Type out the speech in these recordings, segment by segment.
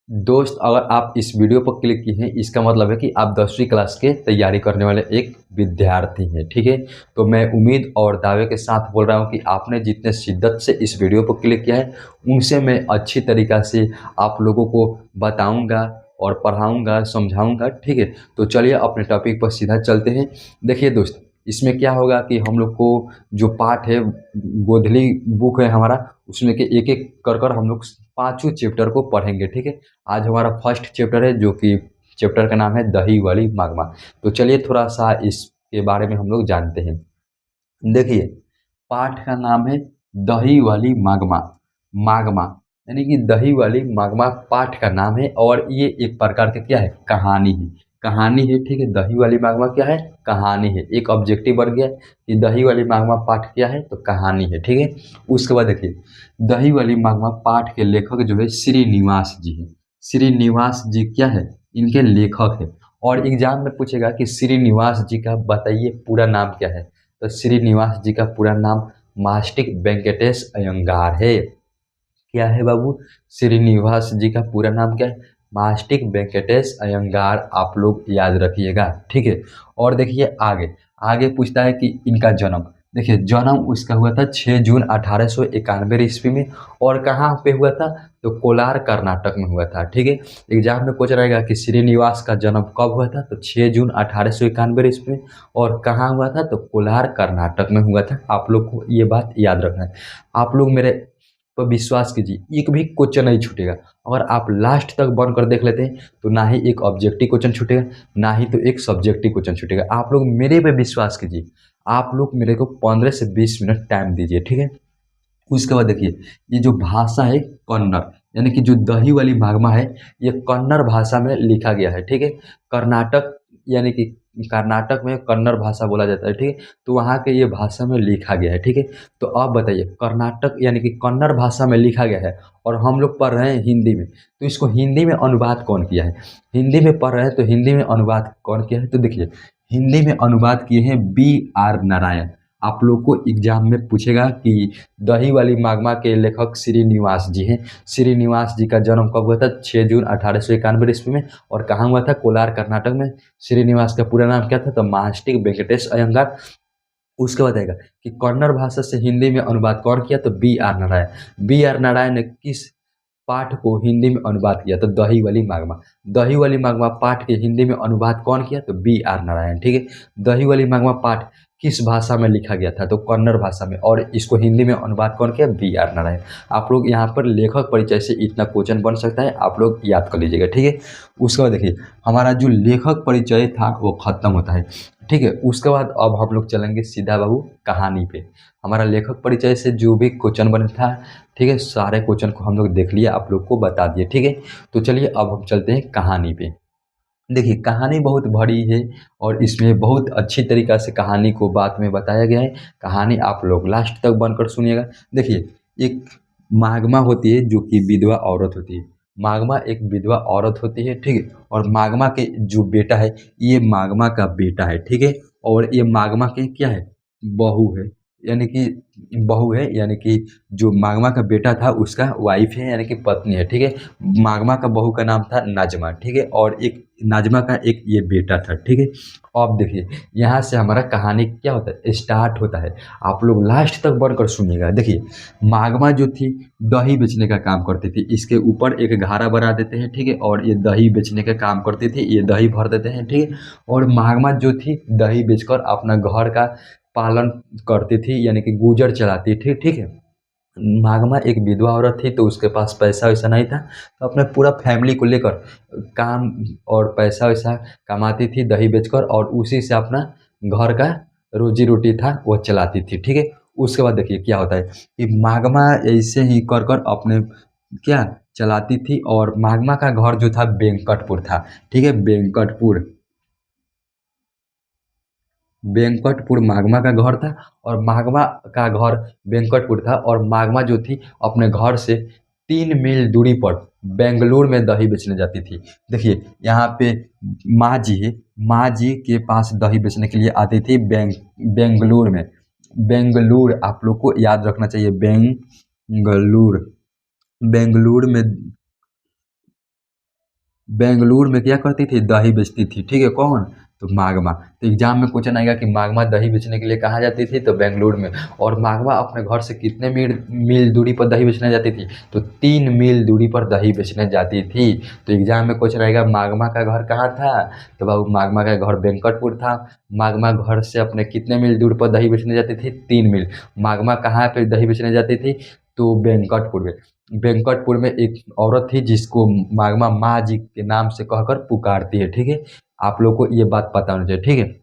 दोस्त, अगर आप इस वीडियो पर क्लिक किए हैं, इसका मतलब है कि आप 10वीं क्लास के तैयारी करने वाले एक विद्यार्थी हैं। ठीक है, तो मैं उम्मीद और दावे के साथ बोल रहा हूं कि आपने जितने शिद्दत से इस वीडियो पर क्लिक किया है, उनसे मैं अच्छी तरीक़ा से आप लोगों को बताऊंगा और पढ़ाऊंगा, समझाऊंगा। ठीक है, तो चलिए अपने टॉपिक पर सीधा चलते हैं। देखिए दोस्त, इसमें क्या होगा कि हम लोग को जो पाठ है, गोधली बुक है हमारा, उसमें के एक एक कर कर हम लोग पाँचों चैप्टर को पढ़ेंगे। ठीक है, आज हमारा फर्स्ट चैप्टर है, जो कि चैप्टर का नाम है दही वाली मागमा। तो चलिए थोड़ा सा इसके बारे में हम लोग जानते हैं। देखिए, पाठ का नाम है दही वाली मागमा। मागमा यानी कि दही वाली मागमा पाठ का नाम है, और ये एक प्रकार का क्या है, कहानी है। कहानी है, ठीक है। दही वाली मागमा क्या है, कहानी है। एक ऑब्जेक्टिव बन गया कि दही वाली मागमा पाठ क्या है, तो कहानी है। ठीक है, उसके बाद देखिए, दही वाली मागमा पाठ के लेखक जो है श्रीनिवास जी हैं। श्रीनिवास जी क्या है, इनके लेखक है। और एग्जाम में पूछेगा कि श्रीनिवास जी का बताइए पूरा नाम क्या है, तो श्रीनिवास जी का पूरा नाम मास्टिक वेंकटेश अयंगार है। क्या है बाबू, श्रीनिवास जी का पूरा नाम क्या है, मास्टिक वेंकटेश अयंगार। आप लोग याद रखिएगा। ठीक है, और देखिए आगे, आगे पूछता है कि इनका जन्म। देखिए, जन्म उसका हुआ था 6 जून 1891 ईस्वी में। और कहाँ पे हुआ था, तो कोलार कर्नाटक में हुआ था। ठीक है, एग्जाम में पूछ रहेगा कि श्रीनिवास का जन्म कब हुआ था, तो 6 जून 1891 ईस्वी में। और कहाँ हुआ था, तो कोलार कर्नाटक में हुआ था। आप लोग को ये बात याद रखना है। आप लोग मेरे पर विश्वास कीजिए, एक भी क्वेश्चन नहीं छूटेगा। अगर आप लास्ट तक बन कर देख लेते हैं, तो ना ही एक ऑब्जेक्टिव क्वेश्चन छूटेगा, ना ही तो एक सब्जेक्टिव क्वेश्चन छूटेगा। आप लोग मेरे पे विश्वास कीजिए। आप लोग मेरे को 15 से 20 मिनट टाइम दीजिए। ठीक है, उसके बाद देखिए, ये जो भाषा है कन्नड़, यानी कि जो दही वाली मागमा है, ये कन्नड़ भाषा में लिखा गया है। ठीक है, कर्नाटक यानी कि कर्नाटक में कन्नड़ भाषा बोला जाता है। ठीक है, तो वहाँ के ये भाषा में लिखा गया है। ठीक है, तो अब बताइए, कर्नाटक यानी कि कन्नड़ भाषा में लिखा गया है, और हम लोग पढ़ रहे हैं हिंदी में, तो इसको हिंदी में अनुवाद कौन किया है। हिंदी में पढ़ रहे हैं, तो हिंदी में अनुवाद कौन किया है, तो देखिए, हिंदी में अनुवाद किए हैं B.R. नारायण। आप लोग को एग्जाम में पूछेगा कि दही वाली मागमा के लेखक श्रीनिवास जी हैं। श्रीनिवास जी का जन्म कब हुआ था, 6 जून 1891 ईस्वी में। और कहाँ हुआ था, कोलार कर्नाटक में। श्रीनिवास का पूरा नाम क्या था, तो मास्टिक वेंकटेश अयंगार। उसके बाद आएगा कि कन्नड़ भाषा से हिंदी में अनुवाद कौन किया, तो B.R. नारायण। B.R. नारायण ने किस पाठ को हिंदी में अनुवाद किया, तो दही वाली मागमा। दही वाली मागमा पाठ के हिंदी में अनुवाद कौन किया, तो B.R. नारायण। ठीक है, दही वाली मागमा पाठ किस भाषा में लिखा गया था, तो कन्नड़ भाषा में। और इसको हिंदी में अनुवाद कौन किया, B.R. नारायण। आप लोग यहाँ पर लेखक परिचय से इतना क्वेश्चन बन सकता है, आप लोग याद कर लीजिएगा। ठीक है, उसके बाद देखिए, हमारा जो लेखक परिचय था वो खत्म होता है। ठीक है, उसके बाद अब हम लोग चलेंगे सीधा बाबू कहानी पे। हमारा लेखक परिचय से जो भी क्वेश्चन बना था, ठीक है, सारे क्वेश्चन को हम लोग देख लिए, आप लोग को बता दिए। ठीक है, तो चलिए अब हम चलते हैं कहानी पे। देखिए, कहानी बहुत बड़ी है, और इसमें बहुत अच्छी तरीक़ा से कहानी को बात में बताया गया है। कहानी आप लोग लास्ट तक बनकर सुनिएगा। देखिए, एक मागमा होती है जो कि विधवा औरत होती है। मागमा एक विधवा औरत होती है। ठीक है, और मागमा के जो बेटा है, ये मागमा का बेटा है। ठीक है, और ये मागमा के क्या है, बहू है। यानी कि बहू है, यानी कि जो मागमा का बेटा था उसका वाइफ है, यानी कि पत्नी है। ठीक है, मागमा का बहू का नाम था नाजमा। ठीक है, और एक नाजमा का एक ये बेटा था। ठीक है, अब देखिए, यहाँ से हमारा कहानी क्या होता है, स्टार्ट होता है। आप लोग लास्ट तक बढ़कर सुनिएगा। देखिए, मागमा जो थी, दही बेचने का काम करती थी। इसके ऊपर एक घारा बना देते हैं। ठीक है, और ये दही बेचने का काम करती थी, ये दही भर देते हैं। ठीक है, और मागमा जो थी, दही बेचकर अपना घर का पालन करती थी, यानी कि गुजर चलाती थी। ठीक है, मागमा एक विधवा औरत थी, तो उसके पास पैसा वैसा नहीं था, तो अपने पूरा फैमिली को लेकर काम और पैसा वैसा कमाती थी दही बेचकर, और उसी से अपना घर का रोजी रोटी था वो चलाती थी। ठीक है, उसके बाद देखिए क्या होता है कि मागमा ऐसे ही कर कर अपने क्या चलाती थी। और मागमा का घर जो था वेंकटपुर था। ठीक है, वेंकटपुर, वेंकटपुर मागमा का घर था। और मागमा का घर वेंकटपुर था, और मागमा जो थी अपने घर से 3 मील दूरी पर बेंगलुरु में दही बेचने जाती थी। देखिए, यहाँ पे माँ जी है, माँ जी के पास दही बेचने के लिए आती थी बेंगलुरु में। बेंगलुरु आप लोग को याद रखना चाहिए, बेंगलुरु। बेंगलुरु में बेंगलुरु में क्या करती थी, दही बेचती थी, ठीक है। कौन? तो मागमा। तो एग्जाम में क्वेश्चन आएगा कि मागमा दही बेचने के लिए कहाँ जाती थी, तो बेंगलुरु में। और मागमा अपने घर से कितने मील मील दूरी पर दही बेचने जाती थी, तो 3 मील दूरी पर दही बेचने जाती थी। तो एग्जाम में क्वेश्चन आएगा मागमा का घर कहाँ था, तो बाबू मागमा का घर वेंकटपुर था। मागमा घर से अपने कितने मील दूर पर दही बेचने जाती थी, 3 मील। मागमा कहाँ पे दही बेचने जाती थी, तो वेंकटपुर में। वेंकटपुर में एक औरत थी जिसको मागमा माँ जी के नाम से कहकर पुकारती है, ठीक है। आप लोग को ये बात पता होना चाहिए, ठीक है।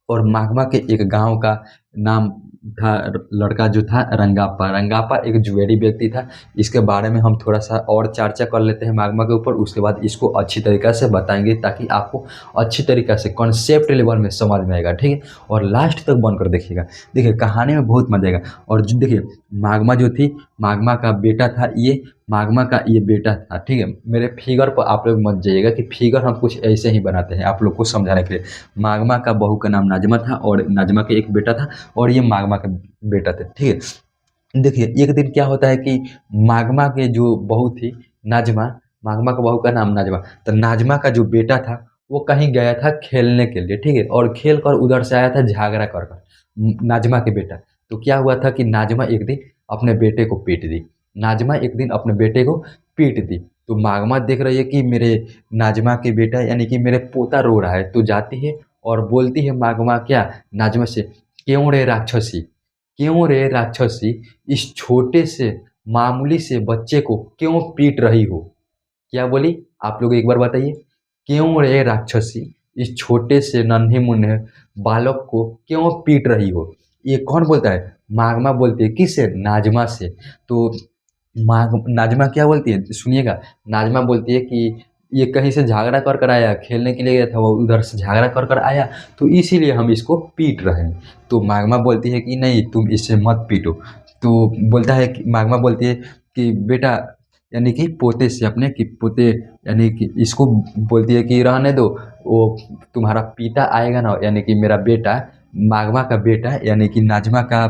और मागमा के एक गांव का नाम था, लड़का जो था रंगापा। रंगापा एक जुएरी व्यक्ति था। इसके बारे में हम थोड़ा सा और चर्चा कर लेते हैं मागमा के ऊपर, उसके बाद इसको अच्छी तरीक़ा से बताएंगे ताकि आपको अच्छी तरीक़ा से कॉन्सेप्ट लेवल में समझ में आएगा, ठीक है। और लास्ट तक बनकर देखिएगा, देखिए कहानी में बहुत मजा आएगा। और देखिए मागमा जो थी, मागमा का बेटा था ये, मागमा का ये बेटा था, ठीक है। मेरे फिगर पर आप लोग मत जाइएगा कि फिगर हम कुछ ऐसे ही बनाते हैं आप लोग को समझाने के लिए। मागमा का बहू का नाम नाजमा था और नाजमा के एक बेटा था और ये मागमा का बेटा थे, ठीक है। देखिए एक दिन क्या होता है कि मागमा के जो बहू थी नाजमा, मागमा का बहू का नाम नाजमा, तो नाजमा का जो बेटा था वो कहीं गया था खेलने के लिए, ठीक है। और खेल कर उधर से आया था झगड़ा कर कर नाजमा के बेटा। तो क्या हुआ था कि नाजमा एक दिन अपने बेटे को पीट दी। नाजमा एक दिन अपने बेटे को पीट दी। तो मागमा देख रही है कि मेरे नाजमा के बेटा यानी कि मेरे पोता रो रहा है, तो जाती है और बोलती है मागमा क्या, नाजमा से, क्यों रे राक्षसी, क्यों रे राक्षसी, इस छोटे से मामूली से बच्चे को क्यों पीट रही हो। क्या बोली, आप लोग एक बार बताइए, क्यों रे राक्षसी, इस छोटे से नन्हे मुन्ने बालक को क्यों पीट रही हो। ये कौन बोलता है, मागमा बोलती है, किससे, नाजमा से। तो नाजमा क्या बोलती है, सुनिएगा। नाजमा बोलती है कि ये कहीं से झगड़ा कर कर आया, खेलने के लिए गया था वो, उधर से झगड़ा कर कर आया, तो इसीलिए हम इसको पीट रहे हैं। तो मागमा बोलती है कि नहीं तुम इससे मत पीटो। तो बोलता है कि मागमा बोलती है कि बेटा, यानी कि पोते से अपने, कि पोते यानी कि इसको बोलती है कि रहने दो, वो तुम्हारा पिता आएगा ना, यानी कि मेरा बेटा, मागमा का बेटा यानी कि नाजमा का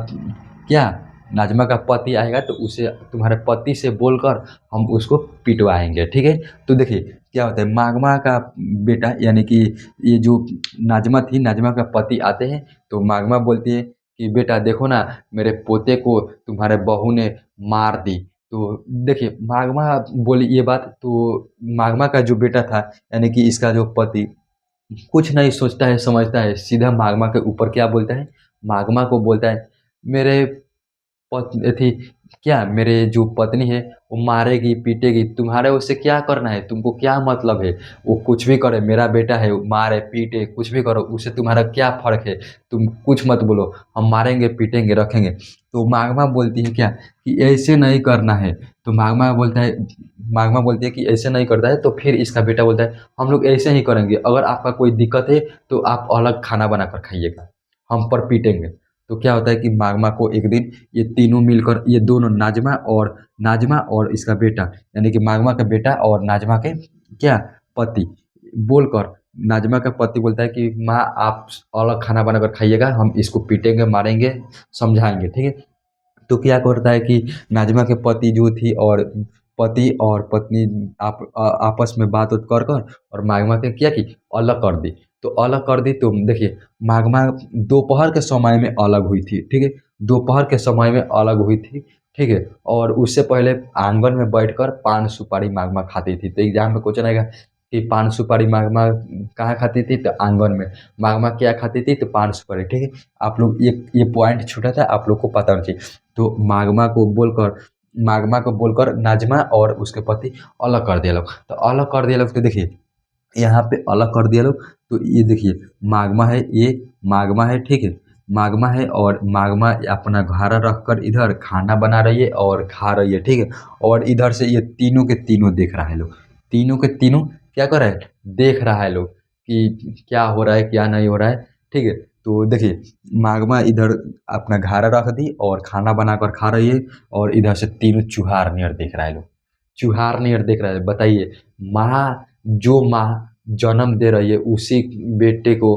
क्या, नाजमा का पति आएगा तो उसे तुम्हारे पति से बोलकर हम उसको पिटवाएंगे, ठीक है। तो देखिए क्या होता है, मागमा का बेटा यानी कि ये जो नाजमा थी, नाजमा का पति आते हैं, तो मागमा बोलती है कि बेटा देखो ना, मेरे पोते को तुम्हारे बहू ने मार दी। तो देखिए मागमा बोली ये बात, तो मागमा का जो बेटा था यानी कि इसका जो पति कुछ नहीं सोचता है समझता है, सीधा मागमा के ऊपर क्या बोलता है, मागमा को बोलता है, मेरे पत्नी थी क्या, मेरे जो पत्नी है वो मारेगी पीटेगी, तुम्हारे उससे क्या करना है, तुमको क्या मतलब है, वो कुछ भी करे, मेरा बेटा है, वो मारे पीटे कुछ भी करो, उससे तुम्हारा क्या फ़र्क है, तुम कुछ मत बोलो, हम मारेंगे पीटेंगे रखेंगे। तो मागमा बोलती है क्या कि ऐसे नहीं करना है। तो मागमा बोलता है, मागमा बोलती है कि ऐसे नहीं करता है, तो फिर इसका बेटा बोलता है हम लोग ऐसे ही करेंगे, अगर आपका कोई दिक्कत है तो आप अलग खाना बना कर खाइएगा, हम पर पीटेंगे। तो क्या होता है कि मागमा को एक दिन ये तीनों मिलकर, ये दोनों नाजमा और इसका बेटा यानी कि मागमा का बेटा और नाजमा के क्या पति बोलकर, नाजमा का पति बोलता है कि माँ आप अलग खाना बनाकर खाइएगा, हम इसको पीटेंगे मारेंगे समझाएंगे, ठीक है। तो क्या करता है कि नाजमा के पति जो थी और पति और पत्नी आपस में बात उत कर कर और मागमा के क्या की अलग कर दी। तो अलग कर दी तो देखिए मागमा दोपहर के समय में अलग हुई थी, ठीक है। दोपहर के समय में अलग हुई थी, ठीक है। और उससे पहले आंगन में बैठकर पान सुपारी मागमा खाती थी। तो एग्जाम में क्वेश्चन आएगा कि पान सुपारी मागमा कहाँ खाती थी, तो आंगन में। मागमा क्या खाती थी, तो पान सुपारी, ठीक है। आप लोग ये पॉइंट छूटा था, आप लोग को पता होना चाहिए। तो मागमा को बोलकर नाजमा और उसके पति अलग कर दिया लोग। तो अलग कर दिया लोग, तो देखिए यहाँ पे अलग कर दिया लोग। तो ये देखिए मागमा है, ये मागमा है, ठीक है। मागमा है और मागमा अपना घारा रखकर इधर खाना बना रही है और खा रही है, ठीक है। और इधर से ये तीनों के तीनों देख रहा है लोग, तीनों के तीनों क्या कर रहा है, देख रहा है लोग कि क्या हो रहा है क्या नहीं हो रहा है, ठीक है। तो देखिए मागमा इधर अपना घारा रख दी और खाना बनाकर खा रही है और इधर से तीनों चूहार नियर देख रहा है लोग, चूहार नियर देख रहा है। बताइए माँ जन्म दे रही है उसी बेटे को,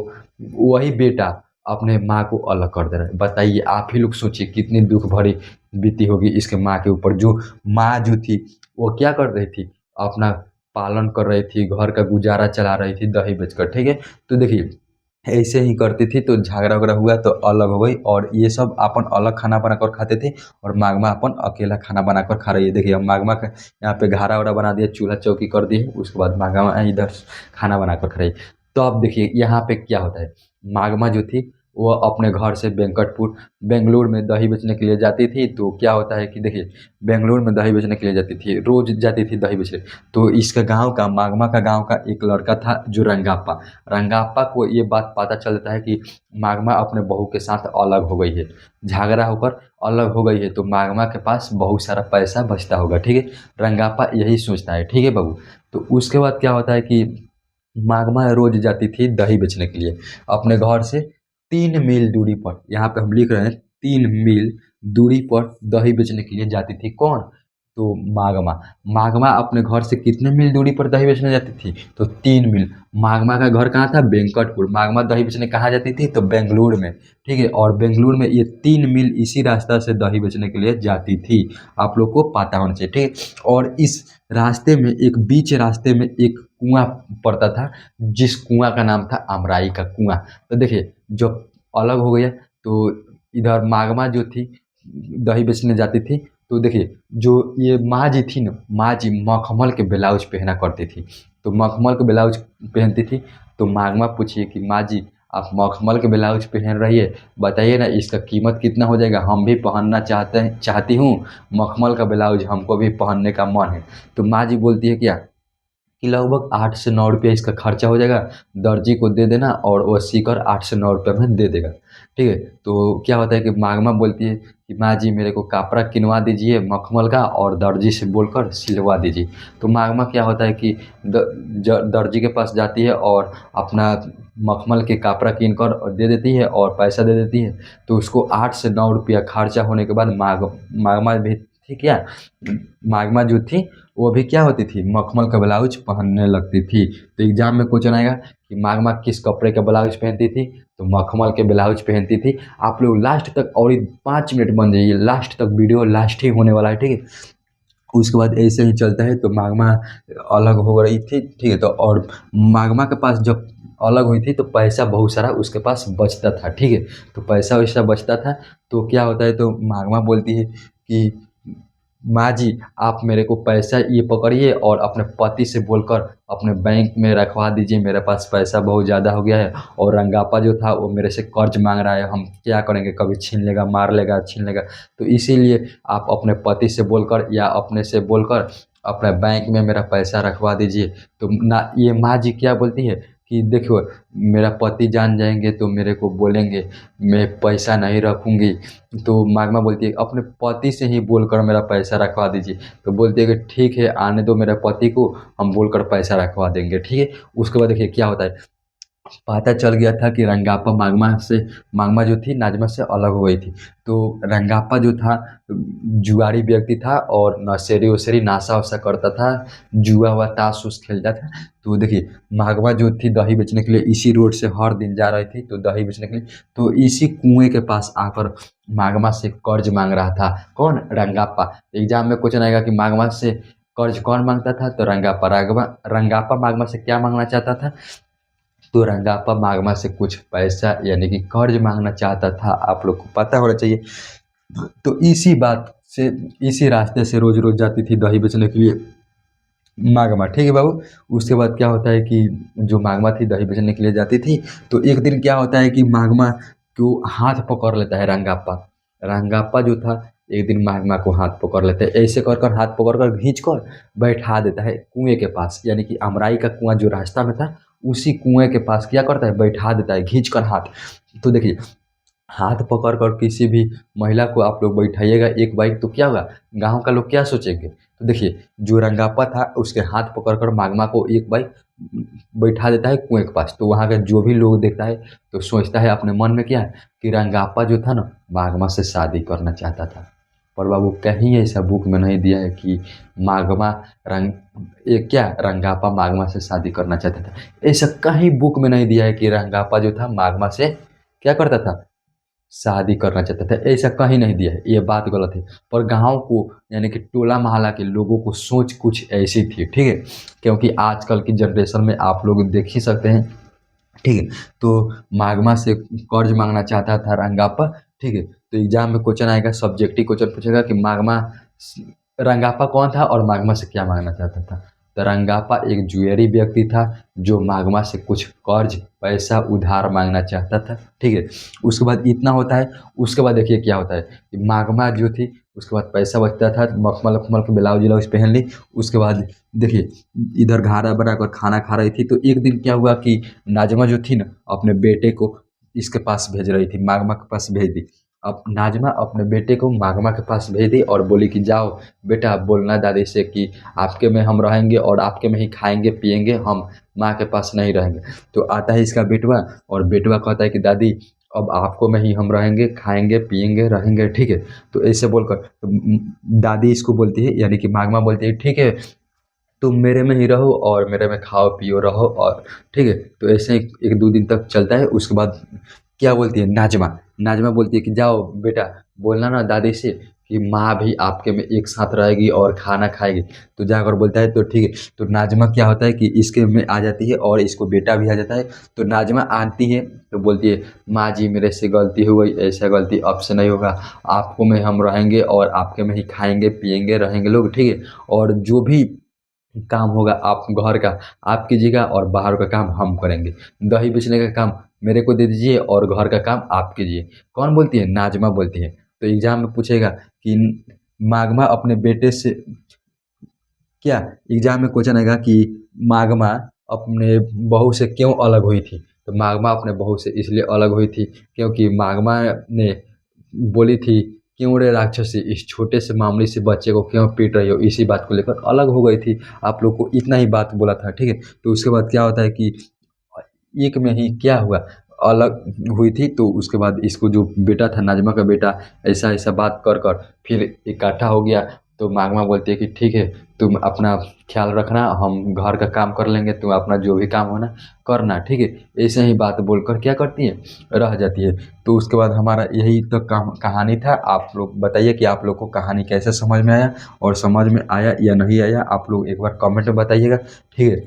वही बेटा अपने माँ को अलग कर दे रहा है। बताइए आप ही लोग सोचिए कितनी दुख भरी बीती होगी इसके माँ के ऊपर। जो माँ जो थी वो क्या कर रही थी, अपना पालन कर रही थी, घर का गुजारा चला रही थी दही बेचकर, ठीक है। तो देखिए ऐसे ही करती थी, तो झगड़ा वगड़ा हुआ तो अलग हो गई, और ये सब अपन अलग खाना बनाकर खाते थे, और मागमा अपन अकेला खाना बनाकर खा रही है। देखिए हम मागमा का यहाँ पे घारा वड़ा बना दिया, चूल्हा चौकी कर दी है, उसके बाद मागमा इधर खाना बनाकर खा रही है। तो अब देखिए यहाँ पे क्या होता है, मागमा जो थी वो अपने घर से वेंकटपुर बेंगलुरु में दही बेचने के लिए जाती थी। तो क्या होता है कि देखिए बेंगलुरु में दही बेचने के लिए जाती थी, रोज जाती थी दही बेचने। तो इसका गांव का, मागमा का गांव का एक लड़का था जो रंगापा, रंगापा को ये बात पता चलता है कि मागमा अपने बहू के साथ अलग हो गई है, झगड़ा होकर अलग हो गई है, तो मागमा के पास बहुत सारा पैसा बचता होगा, ठीक है। रंगापा यही सोचता है, ठीक है बाबू। तो उसके बाद क्या होता है कि मागमा रोज जाती थी दही बेचने के लिए अपने घर से 3 मील दूरी पर, यहाँ पे हम लिख रहे हैं 3 मील दूरी पर दही बेचने के लिए जाती थी। कौन? तो मागमा। मागमा अपने घर से कितने मील दूरी पर दही बेचने जाती थी? तो 3 मील। मागमा का घर कहाँ था? वेंकटपुर। मागमा दही बेचने कहाँ जाती थी? तो बेंगलुरु में, ठीक है। और बेंगलुरु में ये 3 मील इसी रास्ता से दही बेचने के लिए जाती थी, आप लोग को पता होना चाहिए, ठीक है। और इस रास्ते में एक बीच रास्ते में एक कुआं पड़ता था, जिस कुआं का नाम था अमराई का कुआं। तो देखिए जब अलग हो गया तो इधर मागमा जो थी दही बेचने जाती थी, तो देखिए जो ये माँ जी थी ना, माँ जी मखमल के ब्लाउज पहना करती थी। तो मखमल के ब्लाउज पहनती थी, तो मागमा पूछिए कि माँ जी आप मखमल के ब्लाउज पहन रही है, बताइए ना इसका कीमत कितना हो जाएगा, हम भी पहनना चाहती हूँ मखमल का ब्लाउज, हमको भी पहनने का मन है। तो माँ जी बोलती है क्या कि लगभग 8 से 9 रुपया इसका खर्चा हो जाएगा, दर्जी को दे देना और वो सीकर 8 से 9 रुपये में दे देगा, ठीक है। तो क्या होता है कि मागमा बोलती है कि माँ जी मेरे को कपड़ा किनवा दीजिए मखमल का, और दर्जी से बोलकर सिलवा दीजिए। तो मागमा क्या होता है कि दर्जी के पास जाती है और अपना मखमल के कपड़ा कीन कर दे देती है और पैसा दे देती है। तो उसको 8 से 9 रुपया खर्चा होने के बाद मागमा भी थी क्या, मागमा जो थी वो भी क्या होती थी, मखमल का ब्लाउज पहनने लगती थी। तो एग्जाम में क्वेश्चन आएगा कि मागमा किस कपड़े का ब्लाउज पहनती थी? तो मखमल के ब्लाउज पहनती थी। आप लोग लास्ट तक, और 5 मिनट बन जाइए, लास्ट तक वीडियो लास्ट ही होने वाला है, ठीक है। उसके बाद ऐसे ही चलता है, तो मागमा अलग हो रही थी, ठीक है। तो और मागमा के पास जब अलग हुई थी तो पैसा बहुत सारा उसके पास बचता था, ठीक है। तो पैसा वैसा बचता था, तो क्या होता है, तो मागमा बोलती है कि माँ जी आप मेरे को पैसा ये पकड़िए और अपने पति से बोलकर अपने बैंक में रखवा दीजिए, मेरे पास पैसा बहुत ज़्यादा हो गया है, और रंगापा जो था वो मेरे से कर्ज मांग रहा है, हम क्या करेंगे, कभी छीन लेगा, मार लेगा, छीन लेगा। तो इसीलिए आप अपने पति से बोलकर या अपने से बोलकर अपने बैंक में मेरा पैसा रखवा दीजिए। तो ना ये माँ जी क्या बोलती है कि देखो मेरा पति जान जाएंगे तो मेरे को बोलेंगे मैं पैसा नहीं रखूँगी। तो मागमा बोलती है अपने पति से ही बोलकर मेरा पैसा रखवा दीजिए। तो बोलती है कि ठीक है आने दो मेरे पति को, हम बोलकर पैसा रखवा देंगे, ठीक है। उसके बाद देखिए क्या होता है, पता चल गया था कि रंगापा मागमा जो थी नाजमा से अलग हो गई थी। तो रंगापा जो था जुआरी व्यक्ति था, और नशेरी वशेरी नाशा वसा करता था, जुआ हुआ ताश उस खेलता था। तो देखिए मागमा जो थी दही बेचने के लिए इसी रोड से हर दिन जा रही थी, तो दही बेचने के लिए तो इसी कुएं के पास आकर मागमा से कर्ज मांग रहा था। कौन? रंगापा। एग्जाम में क्वेश्चन आएगा कि मागमा से कर्ज कौन मांगता था? तो रंगापा। रंगापा मागमा से क्या मांगना चाहता था? तो रंगापा मागमा से कुछ पैसा यानी कि कर्ज मांगना चाहता था, आप लोग को पता होना चाहिए। तो इसी बात से, इसी रास्ते से रोज रोज जाती थी दही बेचने के लिए मागमा, ठीक है बाबू। उसके बाद क्या होता है कि जो मागमा थी दही बेचने के लिए जाती थी, तो एक दिन क्या होता है कि मागमा को हाथ पकड़ लेता है रंगापा। रंगापा जो था एक दिन मागमा को हाथ पकड़ लेता है, ऐसे कर कर हाथ पकड़ कर खींच कर बैठा देता है कुएं के पास, यानी कि अमराई का कुआं जो रास्ता में था उसी कुएं के पास क्या करता है, बैठा देता है खींच कर हाथ। तो देखिए हाथ पकड़ कर किसी भी महिला को आप लोग बैठाइएगा एक बाइक, तो क्या होगा, गांव का लोग क्या सोचेंगे। तो देखिए जो रंगापा था उसके हाथ पकड़ कर मागमा को एक बाइक बैठा देता है कुएं के पास। तो वहाँ का जो भी लोग देखता है तो सोचता है अपने मन में क्या कि रंगापा जो था ना मागमा से शादी करना चाहता था। पर बाबू कहीं ऐसा बुक में नहीं दिया है कि मागमा रंग ये क्या रंगापा मागमा से शादी करना चाहता था। ऐसा कहीं बुक में नहीं दिया है कि रंगापा जो था मागमा से क्या करता था, शादी करना चाहता था, ऐसा कहीं नहीं दिया है, ये बात गलत है। पर गाँव को यानी कि टोला मोहल्ला के लोगों को सोच कुछ ऐसी थी, ठीक है। क्योंकि आजकल की जनरेशन में आप लोग देख ही सकते हैं, ठीक है। तो मागमा से कर्ज मांगना चाहता था रंगापा, ठीक है। तो एग्जाम में क्वेश्चन आएगा, सब्जेक्टिव क्वेश्चन पूछेगा कि मागमा रंगापा कौन था और मागमा से क्या मांगना चाहता था। तो रंगापा एक जुएरी व्यक्ति था जो मागमा से कुछ कर्ज पैसा उधार मांगना चाहता था, ठीक है। उसके बाद इतना होता है। उसके बाद देखिए क्या होता है कि मागमा जो थी, उसके बाद पैसा बचता था, मखमल वखमल के ब्लाउज व्लाउज पहन ली। उसके बाद देखिए इधर घारा बनाकर खाना खा रही थी। तो एक दिन क्या हुआ कि नाजमा जो थी ना, अपने बेटे को इसके पास भेज रही थी, मागमा के पास भेज दी। अब नाजमा अपने बेटे को मागमा के पास भेज दी और बोली कि जाओ बेटा, बोलना दादी से कि आपके में हम रहेंगे और आपके में ही खाएंगे पिएंगे, हम माँ के पास नहीं रहेंगे। तो आता है इसका बेटवा, और बेटवा कहता है कि दादी अब आपको में ही हम रहेंगे, खाएंगे पिएंगे रहेंगे, ठीक है। तो ऐसे बोलकर तो दादी इसको बोलती है, यानी कि मागमा बोलती है, ठीक है तुम मेरे में ही रहो और मेरे में खाओ पियो रहो, और ठीक है। तो ऐसे एक दो दिन तक चलता है। उसके बाद क्या बोलती है नाजमा, नाजमा बोलती है कि जाओ बेटा, बोलना ना दादी से कि माँ भी आपके में एक साथ रहेगी और खाना खाएगी। तो जाकर बोलता है तो ठीक है। तो नाजमा क्या होता है कि इसके में आ जाती है और इसको बेटा भी आ जाता है। तो नाजमा आती है तो बोलती है, माँ जी मेरे से गलती हो गई, ऐसा गलती अब से नहीं होगा, आपको में हम रहेंगे और आपके में ही खाएंगे पिएंगे रहेंगे लोग, ठीक है। और जो भी काम होगा आप घर का आप कीजिएगा और बाहर का काम हम करेंगे। दही बेचने का काम मेरे को दे दीजिए और घर का काम आप कीजिए। कौन बोलती है? नाजमा बोलती है। तो एग्जाम में पूछेगा कि मागमा अपने बेटे से क्या, एग्जाम में क्वेश्चन आएगा कि मागमा अपने बहू से क्यों अलग हुई थी। तो मागमा अपने बहू से इसलिए अलग हुई थी क्योंकि मागमा ने बोली थी, क्यों रे राक्षसी, इस छोटे से मामूली से बच्चे को क्यों पीट रही हो, इसी बात को लेकर अलग हो गई थी। आप लोग को इतना ही बात बोला था, ठीक है। तो उसके बाद क्या होता है कि एक में ही क्या हुआ, अलग हुई थी। तो उसके बाद इसको जो बेटा था नाजमा का बेटा, ऐसा ऐसा बात कर कर फिर इकट्ठा हो गया। तो मागमा बोलती है कि ठीक है तुम अपना ख्याल रखना, हम घर का काम कर लेंगे, तुम अपना जो भी काम होना करना, ठीक है। ऐसे ही बात बोलकर क्या करती है, रह जाती है। तो उसके बाद हमारा यही तो कहानी था। आप लोग बताइए कि आप लोग को कहानी कैसे समझ में आया, और समझ में आया या नहीं आया आप लोग एक बार कमेंट में बताइएगा, ठीक है।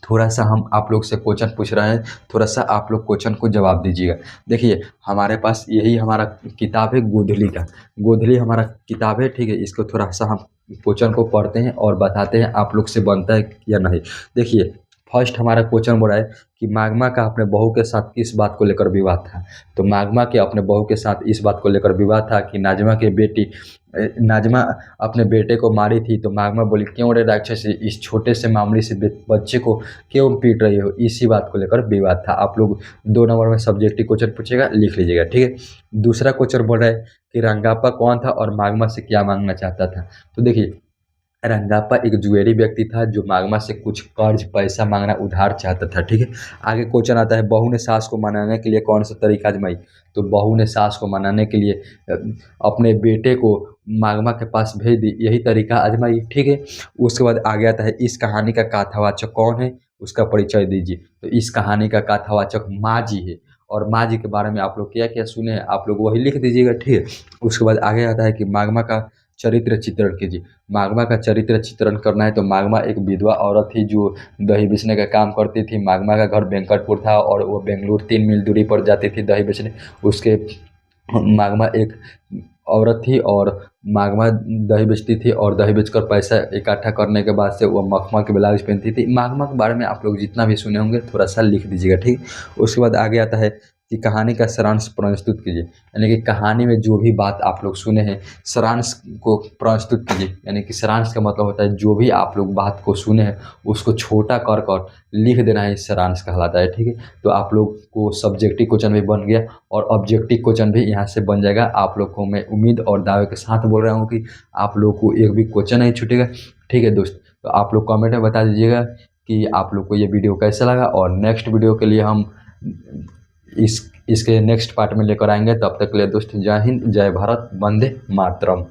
थोड़ा सा हम आप लोग से क्वेश्चन पूछ रहे हैं, थोड़ा सा आप लोग क्वेश्चन को जवाब दीजिएगा। देखिए हमारे पास यही हमारा किताब है गोधली का, गोधली हमारा किताब है, ठीक है। इसको थोड़ा सा हम क्वेश्चन को पढ़ते हैं और बताते हैं आप लोग से बनता है या नहीं। देखिए फर्स्ट हमारा क्वेश्चन बोला है कि मागमा का अपने बहू के साथ किस बात को लेकर विवाद था। तो मागमा के अपने बहू के साथ इस बात को लेकर विवाद था कि नाजमा के बेटी नाजमा अपने बेटे को मारी थी। तो मागमा बोली, क्यों रे राक्षसी, इस छोटे से मामूली से बच्चे को क्यों पीट रही हो, इसी बात को लेकर विवाद था। आप लोग 2 नंबर में सब्जेक्टिव क्वेश्चन पूछेगा, लिख लीजिएगा, ठीक है। दूसरा क्वेश्चन बोल रहा है कि रंगापा कौन था और मागमा से क्या मांगना चाहता था। तो देखिए रंगापा एक जुएरी व्यक्ति था जो मागमा से कुछ कर्ज पैसा मांगना उधार चाहता था, ठीक है। आगे क्वेश्चन आता है, बहू ने सास को मनाने के लिए कौन सा तरीका आजमाई। तो बहू ने सास को मनाने के लिए अपने बेटे को मागमा के पास भेज दी, यही तरीका आजमाई, ठीक है। उसके बाद आगे आता है, इस कहानी का कथावाचक कौन है, उसका परिचय दीजिए। तो इस कहानी का कथावाचक माँ जी है, और माँ जी के बारे में आप लोग क्या क्या सुने हैं आप लोग वही लिख दीजिएगा, ठीक है। उसके बाद आगे आता है कि मागमा का चरित्र चित्रण कीजिए। मागमा का चरित्र चित्रण करना है तो मागमा एक विधवा औरत थी जो दही बेचने का काम करती थी। मागमा का घर वेंकटपुर था और वो बेंगलुरु 3 मील दूरी पर जाती थी दही बेचने। उसके मागमा एक औरत थी और मागमा दही बेचती थी, और दही बेचकर पैसा इकट्ठा करने के बाद से वो मखमल के ब्लाउज पहनती थी। मागमा के बारे में आप लोग जितना भी सुने होंगे थोड़ा सा लिख दीजिएगा, ठीक। उसके बाद आगे आता है कि कहानी का सारांश प्रस्तुत कीजिए, यानी कि कहानी में जो भी बात आप लोग सुने हैं सारांश को प्रस्तुत कीजिए। यानी कि सारांश का मतलब होता है जो भी आप लोग बात को सुने हैं उसको छोटा कर कर लिख देना है, सारांश कहलाता है, ठीक है। तो आप लोग को सब्जेक्टिव क्वेश्चन भी बन गया और ऑब्जेक्टिव क्वेश्चन भी यहाँ से बन जाएगा। आप लोग को मैं उम्मीद और दावे के साथ बोल रहा हूँ कि आप लोग को एक भी क्वेश्चन नहीं छूटेगा, ठीक है दोस्त। तो आप लोग कमेंट में बता दीजिएगा कि आप लोग को ये वीडियो कैसा लगा, और नेक्स्ट वीडियो के लिए हम इसके नेक्स्ट पार्ट में लेकर आएंगे। तब तक के लिए दोस्त जय हिंद, जय भारत, वंदे मातरम।